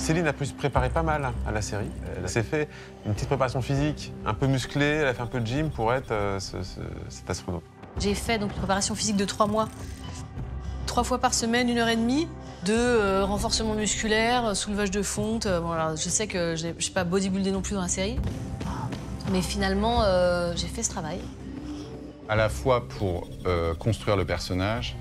Céline a pu se préparer pas mal à la série. Elle s'est fait une petite préparation physique, un peu musclée, elle a fait un peu de gym pour être cet astronaute. J'ai fait donc une préparation physique de 3 mois. 3 fois par semaine, 1h30 de renforcement musculaire, soulevage de fonte. Bon, alors, je sais que je n'ai pas bodybuildé non plus dans la série. Mais finalement, j'ai fait ce travail. À la fois pour construire le personnage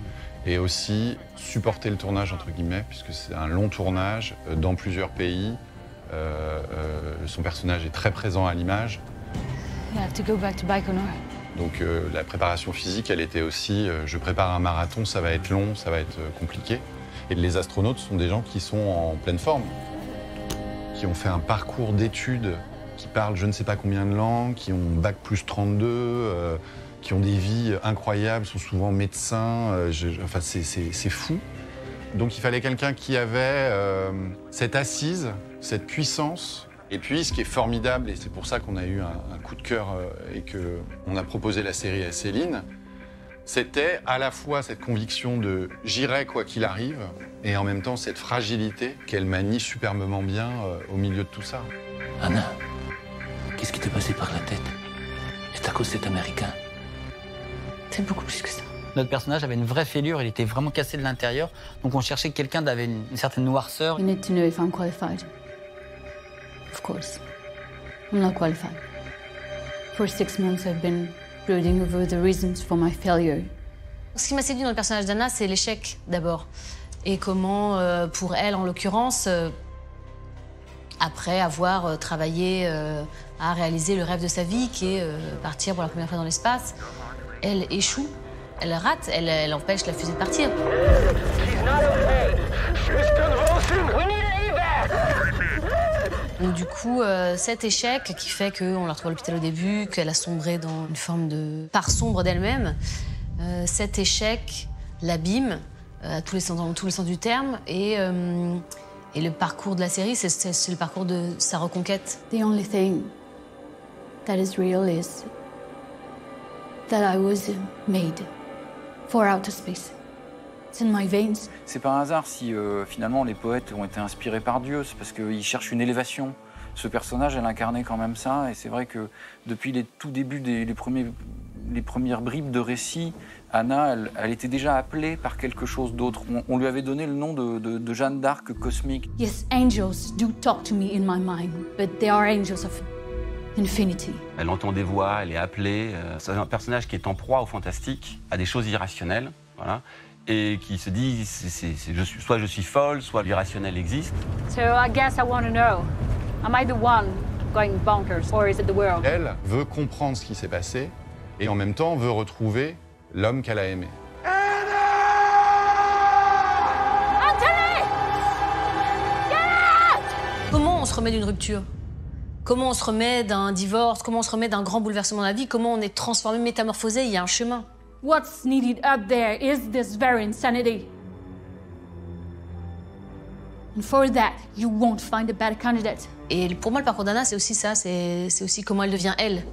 et aussi supporter le tournage, entre guillemets, puisque c'est un long tournage dans plusieurs pays. Son personnage est très présent à l'image. You have to go back to Baikonur. Donc la préparation physique, elle était aussi, je prépare un marathon, ça va être long, ça va être compliqué. Et les astronautes sont des gens qui sont en pleine forme, qui ont fait un parcours d'études, qui parlent je ne sais pas combien de langues, qui ont bac plus 32, qui ont des vies incroyables, sont souvent médecins, enfin c'est fou. Donc il fallait quelqu'un qui avait cette assise, cette puissance. Et puis ce qui est formidable, et c'est pour ça qu'on a eu un coup de cœur et qu'on a proposé la série à Céline, c'était à la fois cette conviction de « j'irai quoi qu'il arrive » et en même temps cette fragilité qu'elle manie superbement bien au milieu de tout ça. Anna, qu'est-ce qui t'est passé par la tête? C'est à cause de cet Américain? C'est beaucoup plus que ça. Notre personnage avait une vraie fêlure, il était vraiment cassé de l'intérieur. Donc on cherchait quelqu'un qui avait une certaine noirceur. You need to know if I'm qualified. Of course. I'm not qualified. For 6 months, I've been brooding over the reasons for my failure. Ce qui m'a séduit dans le personnage d'Anna, c'est l'échec d'abord. Et comment, pour elle en l'occurrence, après avoir travaillé à réaliser le rêve de sa vie, qui est partir pour la première fois dans l'espace, elle échoue, elle rate, elle empêche la fusée de partir. Donc du coup, cet échec qui fait qu'on la retrouve à l'hôpital au début, qu'elle a sombré dans une forme de part sombre d'elle-même, cet échec l'abîme dans tous les sens du terme. Et le parcours de la série, c'est le parcours de sa reconquête. The only thing that is real is that I was made for outer space. It's in my veins. C'est pas un hasard si finalement les poètes ont été inspirés par Dieu, c'est parce qu'ils cherchent une élévation. Ce personnage, elle incarnait quand même ça, et c'est vrai que depuis les tout débuts les premières bribes de récit, Anna, elle était déjà appelée par quelque chose d'autre. On lui avait donné le nom de Jeanne d'Arc cosmique. Yes, angels do talk to me in my mind, but they are angels of infinity. Elle entend des voix, elle est appelée. C'est un personnage qui est en proie au fantastique, à des choses irrationnelles, voilà, et qui se dit soit je suis folle, soit l'irrationnel existe. So I guess I want to know, am I the one going bonkers, or is it the world? Elle veut comprendre ce qui s'est passé et en même temps veut retrouver l'homme qu'elle a aimé. Comment on se remet d'une rupture? Comment on se remet d'un divorce? Comment on se remet d'un grand bouleversement de la vie? Comment on est transformé, métamorphosé? Il y a un chemin. What's needed up there is this very insanity. And for that, you won't find a better candidate. Et pour moi, le parcours d'Anna, c'est aussi ça. C'est aussi comment elle devient elle.